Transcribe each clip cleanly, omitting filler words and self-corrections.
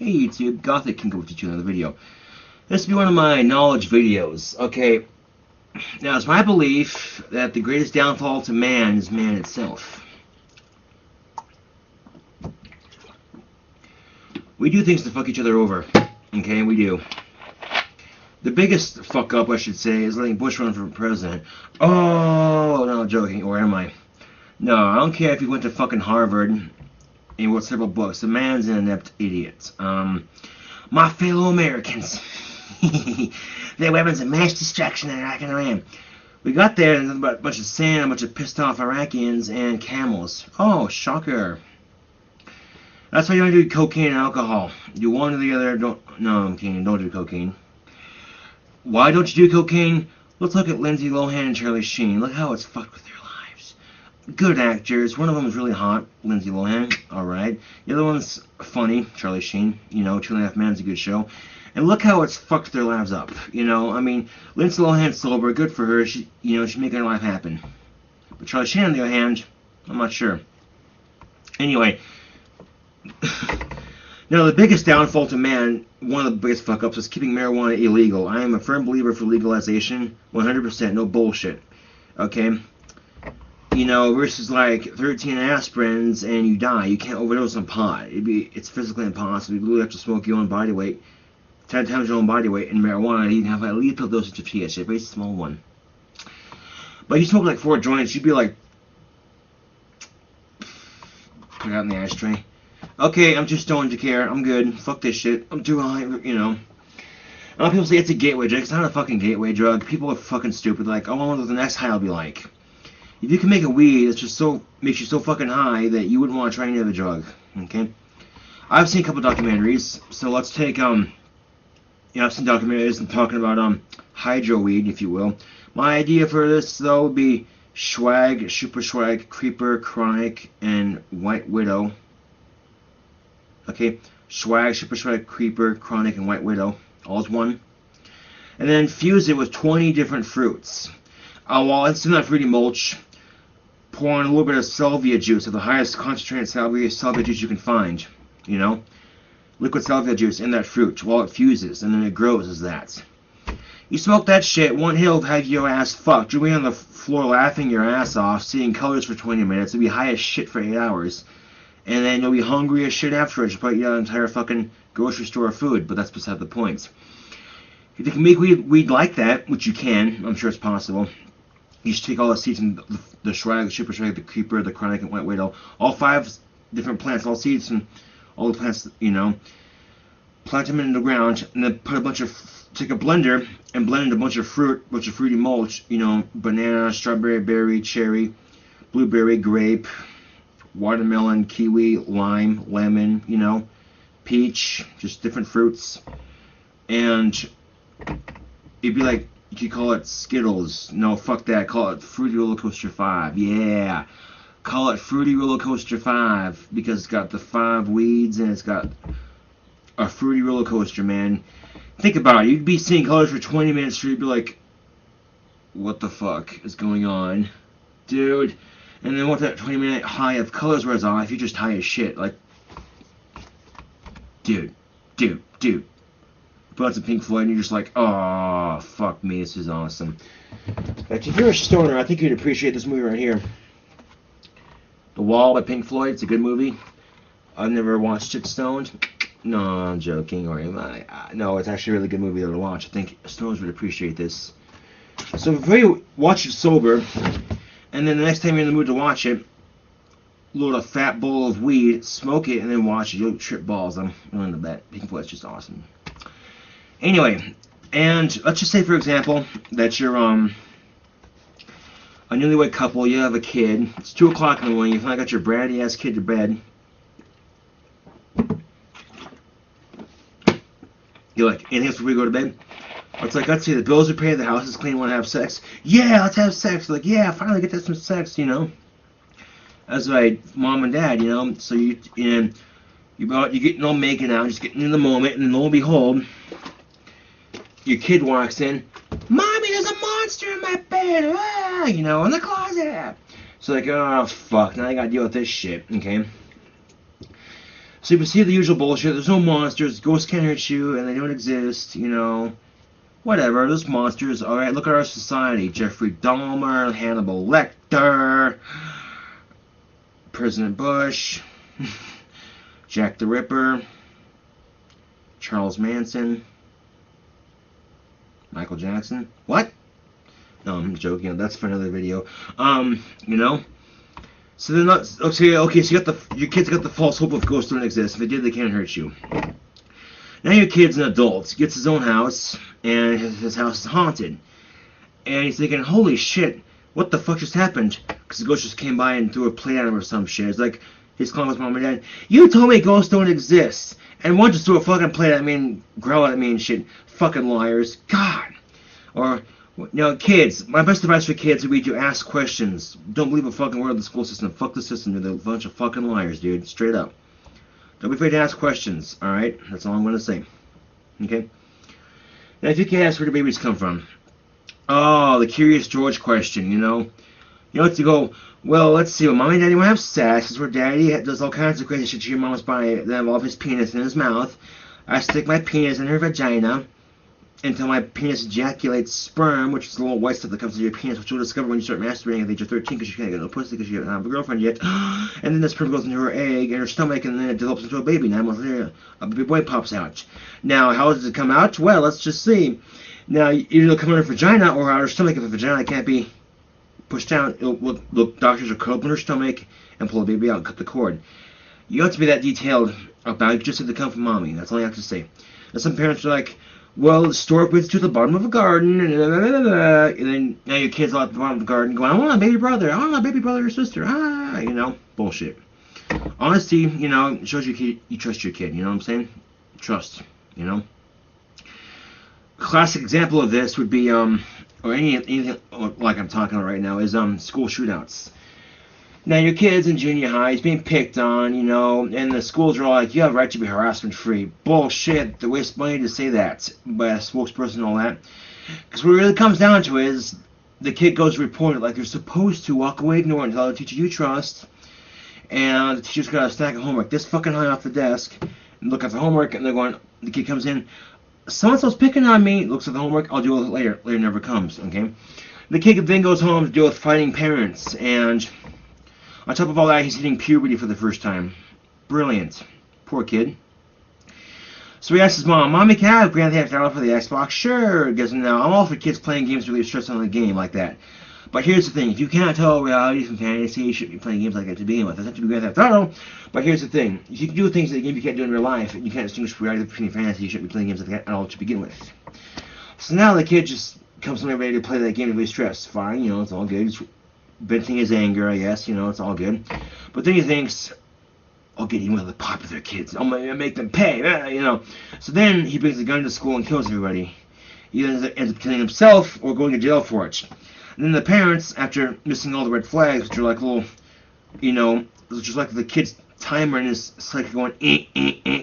Hey YouTube, GothicKingCobra52, another video. This will be one of my knowledge videos. Okay, now it's my belief that the greatest downfall to man is man itself. We do things to fuck each other over. Okay, we do. The biggest fuck up, I should say, is letting Bush run for president. Oh, no, joking, or am I? No, I don't care if you went to fucking Harvard and wrote several books. The man's an inept idiot. My fellow Americans. Their weapons of mass destruction in Iraq and Iran. We got there and a bunch of sand, a bunch of pissed off Iraqis and camels. Oh, shocker. That's why you don't do cocaine and alcohol. Do one or the other. No, I'm kidding. Don't do cocaine. Why don't you do cocaine? Let's look at Lindsay Lohan and Charlie Sheen. Look how it's fucked with their lives. Good actors. One of them is really hot, Lindsay Lohan. Alright. The other one's funny, Charlie Sheen. You know, 2.5 Men is a good show. And look how it's fucked their lives up. You know, I mean, Lindsay Lohan's sober. Good for her. She's making her life happen. But Charlie Sheen, on the other hand, I'm not sure. Anyway. Now, the biggest downfall to man, one of the biggest fuck-ups, is keeping marijuana illegal. I am a firm believer for legalization, 100%, no bullshit. Okay? You know, versus like 13 aspirins and you die. You can't overdose on pot. It's physically impossible. You literally have to smoke your own body weight, 10 times your own body weight in marijuana. You can have a lethal dosage of THC, a very small one. But if you smoke like 4 joints, you'd be like, put it out in the ashtray. Okay, I'm too stoned to care. I'm good. Fuck this shit. I'm too high, you know. A lot of people say it's a gateway drug. It's not a fucking gateway drug. People are fucking stupid. Like, oh, I wonder what the next high will be like. If you can make a weed that's just makes you so fucking high that you wouldn't want to try any other drug. Okay? I've seen a couple documentaries. So let's take, I've seen documentaries talking about, hydro weed, if you will. My idea for this, though, would be swag, super swag, creeper, chronic, and white widow. Okay, swag, super swag, creeper, chronic, and white widow, all as one. And then fuse it with 20 different fruits. While it's in that fruity mulch, pour in a little bit of salvia juice, of the highest concentrated salvia juice you can find. You know, liquid salvia juice in that fruit while it fuses, and then it grows as that. You smoke that shit, one hit will have your ass fucked. You'll be on the floor laughing your ass off, seeing colors for 20 minutes. You'll be high as shit for 8 hours. And then you'll be hungry as shit afterwards. You'll probably eat out an entire fucking grocery store of food, but that's beside the point. If you can make weed like that, which you can, I'm sure it's possible, you should take all the seeds from the swag, the super swag, the creeper, the chronic, and white widow, all 5 different plants, all seeds from all the plants, you know, plant them in the ground, and then put take a blender and blend in a bunch of fruity mulch, you know, banana, strawberry, berry, cherry, blueberry, grape, watermelon, kiwi, lime, lemon, you know, peach, just different fruits. And it'd be like, you could call it Skittles. No, fuck that. Call it Fruity Roller Coaster 5. Yeah. Call it Fruity Roller Coaster 5 because it's got the 5 weeds and it's got a fruity roller coaster, man. Think about it. You'd be seeing colors for 20 minutes straight. You'd be like, what the fuck is going on? Dude. And then once that 20-minute high of colors wears off, you're just high as shit. Like, dude. Put on some Pink Floyd and you're just like, oh, fuck me, this is awesome. Like, if you're a stoner, I think you'd appreciate this movie right here. The Wall by Pink Floyd. It's a good movie. I've never watched it stoned. No, I'm joking. Or am I? No, it's actually a really good movie to watch. I think stoners would appreciate this. So before you watch it sober, and then the next time you're in the mood to watch it, load a fat bowl of weed, smoke it, and then watch it. You'll trip balls. I'm willing to bet. Pink Floyd's just awesome. Anyway, and let's just say, for example, that you're a newlywed couple. You have a kid. It's 2 o'clock in the morning. You finally got your bratty ass kid to bed. You're like, anything else before we go to bed? It's like, let's see, the bills are paid, the house is clean, want to have sex? Yeah, let's have sex. Like, yeah, finally get some sex, you know. That's right, mom and dad, you know. So you're getting all making out, just getting in the moment, and lo and behold, your kid walks in. Mommy, there's a monster in my bed, you know, in the closet. So like, oh fuck, now I gotta deal with this shit, okay. So you can see the usual bullshit. There's no monsters. Ghosts can't hurt you, and they don't exist. You know, whatever. There's monsters. All right. Look at our society. Jeffrey Dahmer, Hannibal Lecter, President Bush, Jack the Ripper, Charles Manson, Michael Jackson. What? No, I'm joking. That's for another video. You know. So they're not okay. So your kids got the false hope of ghosts don't exist. If they did, they can't hurt you. Now your kid's an adult. He gets his own house, and his house is haunted. And he's thinking, holy shit, what the fuck just happened? Because the ghost just came by and threw a plate at him or some shit. It's like he's calling his mom and dad. You told me ghosts don't exist, and one just threw a fucking plate at me and growled at me and shit. Fucking liars. God. Or. You know, kids, my best advice for kids would be to ask questions. Don't believe a fucking word of the school system. Fuck the system. They're a bunch of fucking liars, dude. Straight up. Don't be afraid to ask questions, alright? That's all I'm going to say. Okay? Now, if you can ask where do babies come from? Oh, the Curious George question, you know? You know, to go, well, let's see. Well, Mommy and Daddy want to have sex. That's where Daddy does all kinds of crazy shit to your mom's body that involve his penis in his mouth. I stick my penis in her vagina until my penis ejaculates sperm, which is the little white stuff that comes into your penis, which you'll discover when you start masturbating at the age of 13 because you can't get no pussy because you haven't have a girlfriend yet. And then the sperm goes into her egg and her stomach, and then it develops into a baby. 9 months later, a baby boy pops out. Now, how does it come out? Well, let's just see. Now, either it'll come out of her vagina or out of her stomach. If the vagina can't be pushed down, the doctors will cut open her stomach and pull the baby out and cut the cord. You don't have to be that detailed about it. You just have to come from mommy. That's all you have to say. And some parents are like, well, store it to the bottom of a garden, and then now your kid's out at the bottom of the garden going, I want a baby brother, or sister, you know, bullshit. Honesty, you know, shows you trust your kid, you know what I'm saying? Trust, you know. A classic example of this would be, or anything like I'm talking about right now, is school shootouts. Now, your kid's in junior high, he's being picked on, you know, and the schools are all like, you have a right to be harassment-free. Bullshit. They waste money to say that by a spokesperson and all that. Because what it really comes down to is the kid goes to report it like they're supposed to. Walk away, ignore it, and tell the teacher you trust. And the teacher's got a stack of homework this fucking high off the desk. And look at the homework, and they're going, the kid comes in, so-and-so's picking on me, looks at the homework, I'll deal with it later. Later never comes, okay? The kid then goes home to deal with fighting parents, and on top of all that, he's hitting puberty for the first time. Brilliant. Poor kid. So he asks his mom, Mommy, can I have Grand Theft Auto for the Xbox? Sure. Because now I'm all for kids playing games to relieve stress on the game like that. But here's the thing. If you cannot tell reality from fantasy, you shouldn't be playing games like that to begin with. It doesn't have to be Grand Theft Auto. But here's the thing. If you can do things in the game you can't do in real life, and you can't distinguish reality between fantasy, you shouldn't be playing games like that at all to begin with. So now the kid just comes home ready to play that game to relieve stress. Fine, you know, it's all good. It's venting his anger, I guess, you know, it's all good. But then he thinks, I'll get even with the popular kids. I'm going to make them pay, you know. So then he brings a gun to school and kills everybody. He ends up killing himself or going to jail for it. And then the parents, after missing all the red flags, which are like little, you know, just like the kid's timer and his psychic going,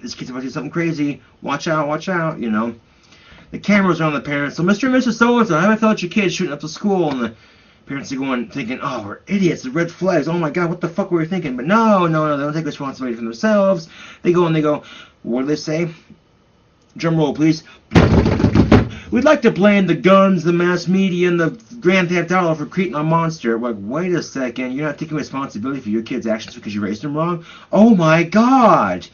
this kid's about to do something crazy. Watch out, you know. The cameras are on the parents. So Mr. and Mrs. So-and-so, have I felt your kid shooting up the school? And the parents are going, thinking, oh, we're idiots, the red flags, oh my god, what the fuck were we thinking? But no, they don't take responsibility for themselves. They go and they go, what do they say? Drum roll, please. We'd like to blame the guns, the mass media, and the Grand Theft Auto for creating a monster. Like, wait a second, you're not taking responsibility for your kid's actions because you raised them wrong? Oh my god!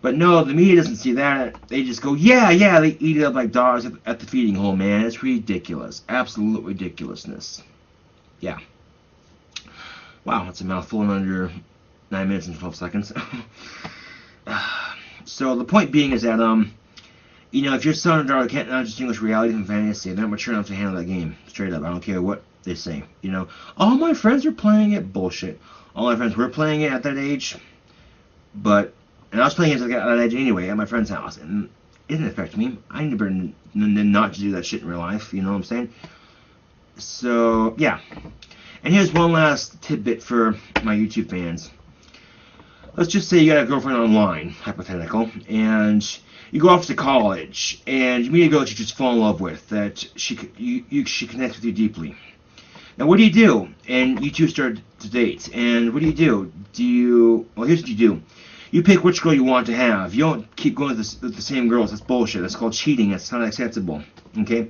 But no, the media doesn't see that. They just go, yeah, they eat it up like dogs at the feeding hole, man. It's ridiculous. Absolute ridiculousness. Yeah. Wow, that's a mouthful in under 9 minutes and 12 seconds. So the point being is that, you know, if your son or daughter can't now distinguish reality from fantasy, they're not mature enough to handle that game. Straight up. I don't care what they say. You know, all my friends are playing it. Bullshit. All my friends were playing it at that age. And I was playing it at that age anyway, at my friend's house. And it didn't affect me. I never not to do that shit in real life. You know what I'm saying? So, yeah. And here's one last tidbit for my YouTube fans. Let's just say you got a girlfriend online, hypothetical, and you go off to college, and you meet a girl that you just fall in love with, that she connects with you deeply. Now, what do you do? And you two start to date, and what do? Well, here's what you do. You pick which girl you want to have. You don't keep going with the same girls. That's bullshit. That's called cheating. That's not acceptable. Okay?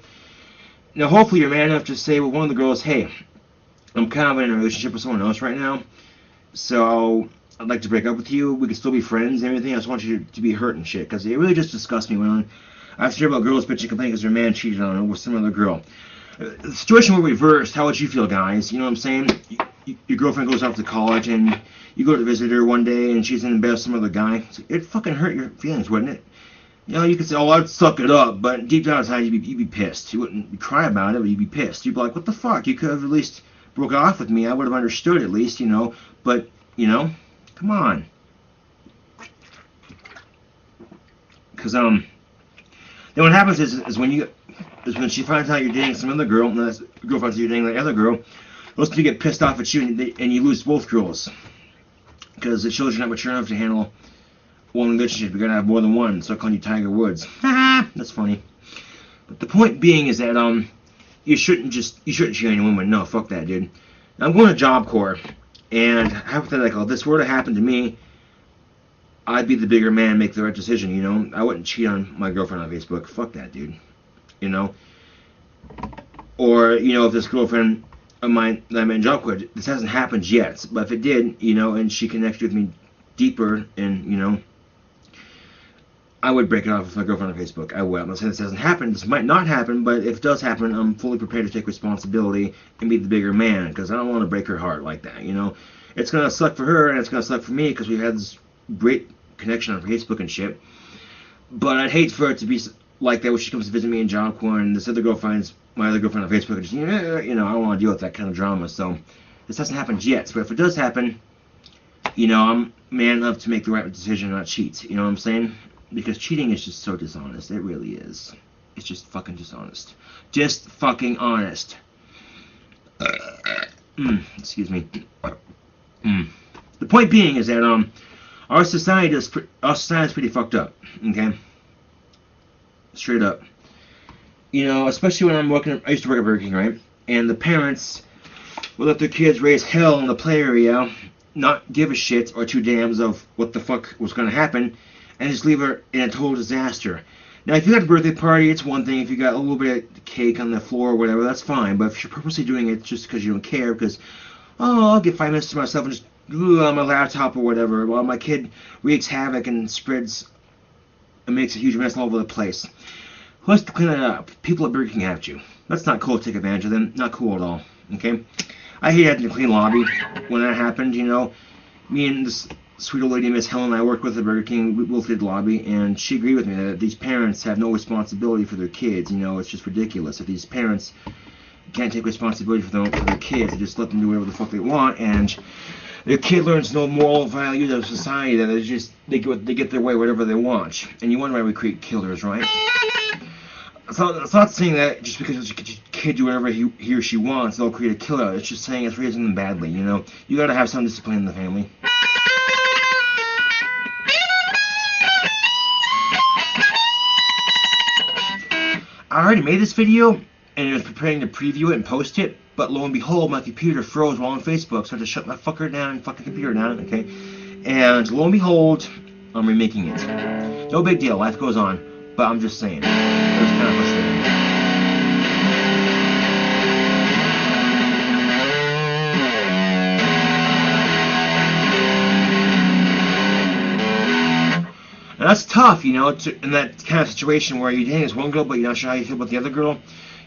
Now, hopefully you're man enough to say with one of the girls, hey, I'm kind of in a relationship with someone else right now, so I'd like to break up with you. We can still be friends and everything. I just want you to be hurt and shit, because it really just disgusts me when I have to hear about girls bitching complaining because their man cheated on her with some other girl. The situation were reversed. How would you feel, guys? You know what I'm saying? Your girlfriend goes off to college and you go to visit her one day and she's in bed with some other guy. It'd fucking hurt your feelings, wouldn't it? You know, you could say, oh, I'd suck it up, but deep down inside you'd be pissed. You wouldn't cry about it, but you'd be pissed. You'd be like, what the fuck? You could have at least broke off with me. I would have understood at least, you know. But, you know, come on. Because, then what happens is when she finds out you're dating some other girl, and the girl finds out you're dating the other girl, those two get pissed off at you, and you lose both girls. Because it shows you're not mature enough to handle one relationship. You're gonna have more than one. So I call you Tiger Woods. That's funny. But the point being is that you shouldn't cheat on your woman. No, fuck that, dude. Now, I'm going to Job Corps, and hypothetical, if this were to happen to me, I'd be the bigger man, make the right decision. You know, I wouldn't cheat on my girlfriend on Facebook. Fuck that, dude. You know, or you know, if this girlfriend of mine that I'm in Job Corps, this hasn't happened yet, but if it did, you know, and she connected with me deeper, and you know, I would break it off with my girlfriend on Facebook. I will. I'm not saying this hasn't happened. This might not happen, but if it does happen, I'm fully prepared to take responsibility and be the bigger man, because I don't want to break her heart like that. You know, it's gonna suck for her and it's gonna suck for me because we've had this great connection on Facebook and shit. But I'd hate for it to be like that when she comes to visit me in Job Corps and this other girl finds my other girlfriend on Facebook and just, you know, I don't want to deal with that kind of drama. So this hasn't happened yet. But if it does happen, you know, I'm man enough to make the right decision and not cheat. You know what I'm saying? Because cheating is just so dishonest. It really is. It's just fucking dishonest. Just fucking honest. Excuse me. The point being is that our society is pretty fucked up. Okay. Straight up. You know, especially when I used to work at Burger King, right? And the parents would let their kids raise hell in the play area, not give a shit or two dams of what the fuck was going to happen, and just leave her in a total disaster. Now, if you got a birthday party, it's one thing. If you got a little bit of cake on the floor or whatever, that's fine. But if you're purposely doing it just because you don't care, because, oh, I'll get 5 minutes to myself and just on my laptop or whatever, while my kid wreaks havoc and spreads and makes a huge mess all over the place. Who has to clean it up? People at Burger King have to. That's not cool to take advantage of them. Not cool at all. Okay? I hate having to clean lobby when that happened, you know. Me and this sweet old lady, Miss Helen, I worked with at Burger King, we both did lobby, and she agreed with me that these parents have no responsibility for their kids. You know, it's just ridiculous. If these parents can't take responsibility for their kids, they just let them do whatever the fuck they want, and their kid learns no moral values of society, that it's just, they get their way whatever they want. And you wonder why we create killers, right? So it's not saying that just because your kid do whatever he or she wants, they'll create a killer. It's just saying it's raising them badly, you know? You gotta have some discipline in the family. I already made this video, and I was preparing to preview it and post it, but lo and behold, my computer froze while on Facebook, so I had to shut my fucking computer down, okay? And lo and behold, I'm remaking it. No big deal, life goes on, but I'm just saying. It was kind of frustrating. And that's tough, you know, in that kind of situation where you're dating this one girl, but you're not sure how you feel about the other girl. You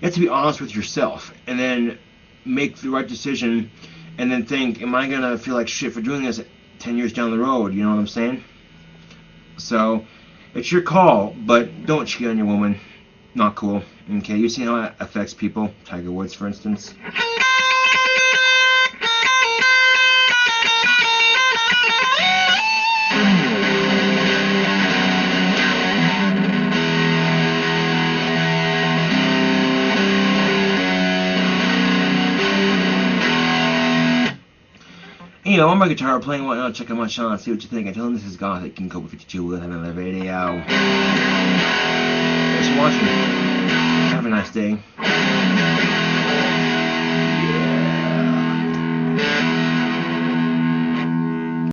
have to be honest with yourself, and then make the right decision, and then think, am I going to feel like shit for doing this 10 years down the road, you know what I'm saying? So, it's your call, but don't cheat on your woman. Not cool. Okay, you see how that affects people? Tiger Woods, for instance. You know, I'm my guitar playing whatnot, check out my channel, see what you think. I tell them this is GothicKingCobra52 with another video. Thanks for watching. Have a nice day.